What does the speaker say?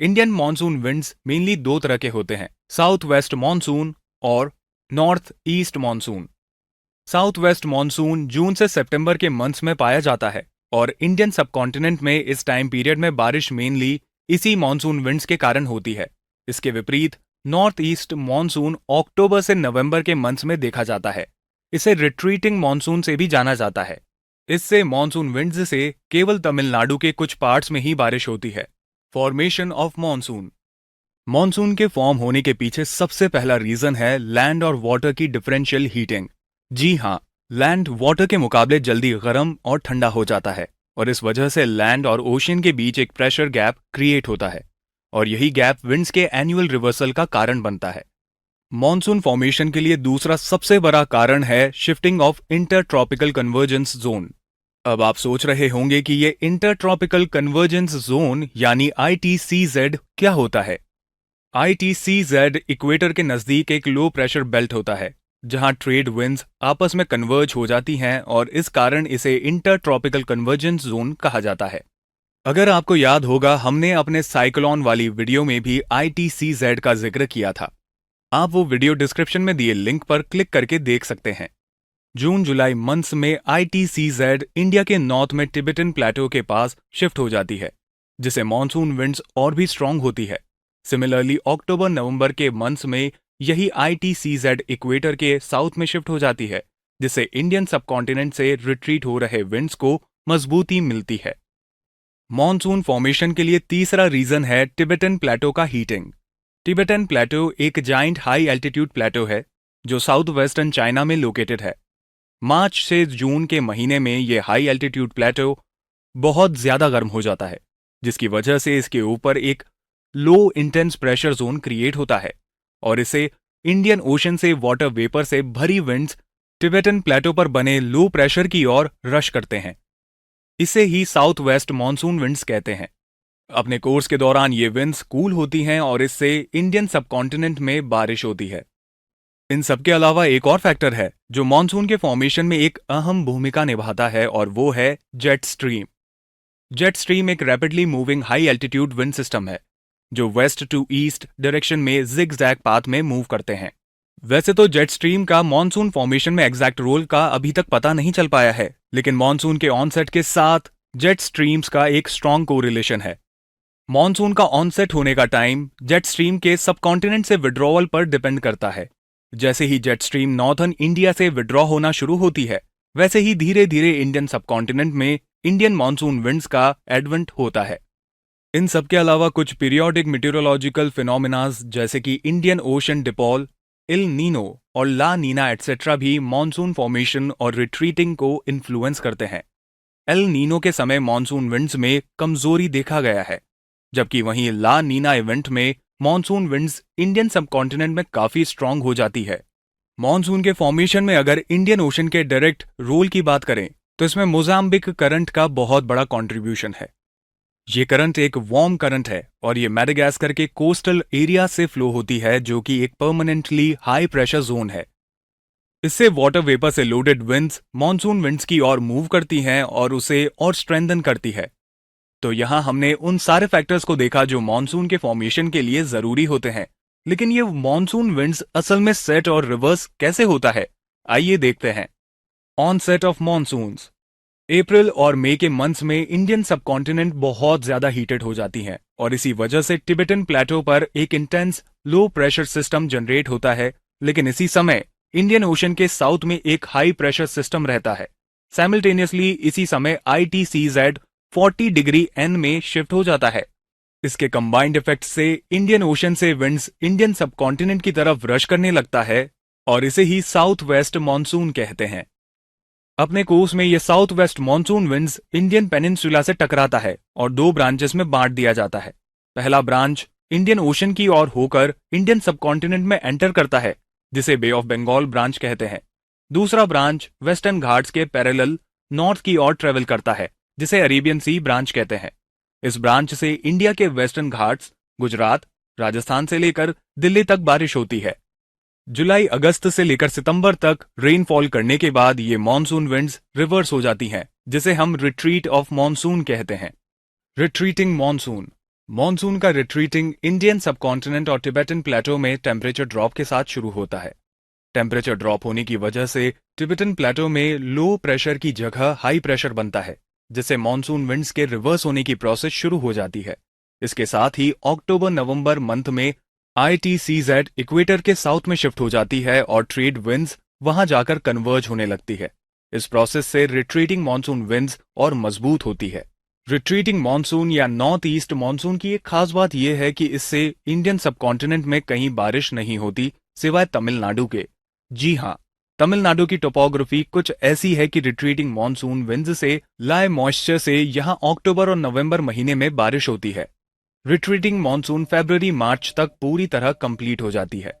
Indian monsoon winds mainly दो तरह के होते हैं, साउथ वेस्ट मॉनसून और north east monsoon. South west monsoon जून से सितंबर के मंथ्स में पाया जाता है और इंडियन सबकॉन्टिनेंट में इस टाइम पीरियड में बारिश मेनली इसी मॉनसून विंड्स के कारण होती है। इसके विपरीत नॉर्थ ईस्ट मॉनसून अक्टूबर से नवंबर के मंथ्स में देखा जाता है। इसे रिट्रीटिंग मॉनसून से भी जाना जाता है। इससे मॉनसून विंड्स से केवल तमिलनाडु के कुछ पार्ट्स में ही बारिश होती है। Formation of monsoon. मॉनसून के फॉर्म होने के पीछे सबसे पहला रीजन है लैंड और वाटर की डिफरेंशियल हीटिंग। जी हाँ, लैंड वाटर के मुकाबले जल्दी गर्म और ठंडा हो जाता है और इस वजह से लैंड और ओशन के बीच एक प्रेशर गैप क्रिएट होता है और यही गैप विंड्स के एनुअल रिवर्सल का कारण बनता है। मॉनसून फॉर्मेशन के लिए दूसरा सबसे बड़ा कारण है shifting of inter tropical convergence zone. अब आप सोच रहे होंगे कि ये इंटर ट्रॉपिकल कन्वर्जेंस जोन यानी ITCZ क्या होता है। ITCZ इक्वेटर के नजदीक एक लो प्रेशर बेल्ट होता है जहां ट्रेड विंड्स आपस में कन्वर्ज हो जाती हैं और इस कारण इसे इंटर ट्रॉपिकल कन्वर्जेंस जोन कहा जाता है। अगर आपको याद होगा, हमने अपने साइक्लोन वाली वीडियो में भी ITCZ का जिक्र किया था। आप वो वीडियो डिस्क्रिप्शन में दिए लिंक पर क्लिक करके देख सकते हैं। जून जुलाई मंथ्स में ITCZ इंडिया के नॉर्थ में टिबेटन प्लेटो के पास शिफ्ट हो जाती है, जिससे मॉनसून विंड्स और भी स्ट्रांग होती है। सिमिलरली अक्टूबर नवंबर के मंथ्स में यही ITCZ इक्वेटर के साउथ में शिफ्ट हो जाती है, जिससे इंडियन सबकॉन्टिनेंट से रिट्रीट हो रहे विंड्स को मजबूती मिलती है। मॉनसून फॉर्मेशन के लिए तीसरा रीजन है टिबेटन प्लेटो का हीटिंग। टिबेटन प्लेटो एक जाइंट हाई एल्टीट्यूड प्लेटो है जो साउथ वेस्टर्न चाइना में लोकेटेड है। मार्च से जून के महीने में यह हाई एल्टीट्यूड प्लेटो बहुत ज्यादा गर्म हो जाता है, जिसकी वजह से इसके ऊपर एक लो इंटेंस प्रेशर जोन क्रिएट होता है और इसे इंडियन ओशन से वाटर वेपर से भरी विंड्स टिबेटन प्लेटो पर बने लो प्रेशर की ओर रश करते हैं। इसे ही साउथ वेस्ट मॉनसून विंड्स कहते हैं। अपने कोर्स के दौरान ये विंड्स कूल होती हैं और इससे इंडियन सबकॉन्टिनेंट में बारिश होती है। इन सबके अलावा एक और फैक्टर है जो मॉनसून के फॉर्मेशन में एक अहम भूमिका निभाता है और वो है जेट स्ट्रीम। जेट स्ट्रीम एक rapidly moving high altitude wind system है जो वेस्ट टू ईस्ट डायरेक्शन में जिगजैग पाथ में मूव करते हैं। वैसे तो जेट स्ट्रीम का मॉनसून फॉर्मेशन में एग्जैक्ट रोल का अभी तक पता नहीं चल पाया है, लेकिन मॉनसून के ऑनसेट के साथ जेट स्ट्रीम्स का एक स्ट्रॉन्ग कोरिलेशन है। मॉनसून का ऑनसेट होने का टाइम जेट स्ट्रीम के सबकॉन्टिनेंट से विड्रॉवल पर डिपेंड करता है। जैसे ही जेट स्ट्रीम नॉर्थर्न इंडिया से विड्रॉ होना शुरू होती है, वैसे ही धीरे धीरे इंडियन सबकॉन्टिनेंट में इंडियन मॉनसून विंड्स का एडवेंट होता है। इन सबके अलावा कुछ पीरियोडिक मीटेरोलॉजिकल फिनोमिनाज जैसे कि इंडियन ओशन डिपोल, इल नीनो और ला नीना एटसेट्रा भी मॉनसून फॉर्मेशन और रिट्रीटिंग को इन्फ्लुएंस करते हैं। एल नीनो के समय मॉनसून विंड्स में कमजोरी देखा गया है, जबकि वहीं ला नीना इवेंट में मॉनसून विंड्स इंडियन सबकॉन्टिनेंट में काफी स्ट्रांग हो जाती है। मॉनसून के फॉर्मेशन में अगर इंडियन ओशन के डायरेक्ट रोल की बात करें तो इसमें मोजाम्बिक करंट का बहुत बड़ा कंट्रीब्यूशन है। ये करंट एक वार्म करंट है और ये मैडागास्कर के कोस्टल एरिया से फ्लो होती है, जो कि एक परमानेंटली हाई प्रेशर जोन है। इससे वाटर वेपर से लोडेड विंड्स मॉनसून विंड्स की ओर मूव करती हैं और उसे और स्ट्रेंथन करती है। तो यहां हमने उन सारे फैक्टर्स को देखा जो मॉनसून के फॉर्मेशन के लिए जरूरी होते हैं, लेकिन ये मॉनसून विंड्स असल में सेट और रिवर्स कैसे होता है, आइए देखते हैं। Onset of monsoons. अप्रैल और मई के मंथ्स में इंडियन सबकॉन्टिनेंट बहुत ज्यादा हीटेड हो जाती हैं और इसी वजह से टिबेटन प्लेटो पर एक intense low pressure system generate होता है, लेकिन इसी समय इंडियन ओशन के साउथ में एक हाई प्रेशर सिस्टम रहता है। साइमल्टेनियसली इसी समय ITCZ 40 डिग्री N में शिफ्ट हो जाता है। इसके कंबाइंड इफेक्ट से इंडियन ओशन से विंड्स इंडियन सबकॉन्टिनेंट की तरफ रश करने लगता है और इसे ही साउथ वेस्ट मॉनसून कहते हैं। अपने कोर्स में ये south west monsoon winds Indian peninsula से टकराता है और दो ब्रांचेस में बांट दिया जाता है। पहला ब्रांच इंडियन ओशन की ओर होकर इंडियन सबकॉन्टिनेंट में एंटर करता है, जिसे बे ऑफ बंगाल ब्रांच कहते हैं। दूसरा ब्रांच वेस्टर्न घाट्स के पैरेलल नॉर्थ की ओर ट्रेवल करता है, जिसे अरेबियन सी ब्रांच कहते हैं। इस ब्रांच से इंडिया के वेस्टर्न घाट्स, गुजरात, राजस्थान से लेकर दिल्ली तक बारिश होती है। जुलाई अगस्त से लेकर सितंबर तक रेनफॉल करने के बाद ये मॉनसून विंड्स रिवर्स हो जाती हैं, जिसे हम रिट्रीट ऑफ मॉनसून कहते हैं। Retreating monsoon. मॉनसून का रिट्रीटिंग इंडियन सबकॉन्टिनेंट और टिबेटन प्लेटो में टेम्परेचर ड्रॉप के साथ शुरू होता है। टेम्परेचर ड्रॉप होने की वजह से टिबेटन प्लेटो में लो प्रेशर की जगह हाई प्रेशर बनता है, जिससे मॉनसून विंड्स के रिवर्स होने की प्रोसेस शुरू हो जाती है। इसके साथ ही अक्टूबर नवंबर मंथ में ITCZ इक्वेटर के साउथ में शिफ्ट हो जाती है और ट्रेड विंड्स वहां जाकर कन्वर्ज होने लगती है। इस प्रोसेस से रिट्रीटिंग मॉनसून विंड्स और मजबूत होती है। रिट्रीटिंग मॉनसून या नॉर्थ ईस्ट मॉनसून की एक खास बात यह है कि इससे इंडियन सबकॉन्टिनेंट में कहीं बारिश नहीं होती, सिवाय तमिलनाडु के। जी हाँ, तमिलनाडु की टोपोग्राफी कुछ ऐसी है कि रिट्रीटिंग मॉनसून विंड्स से लाए मॉइस्चर से यहां अक्टूबर और नवंबर महीने में बारिश होती है। रिट्रीटिंग मॉनसून फरवरी मार्च तक पूरी तरह कंप्लीट हो जाती है।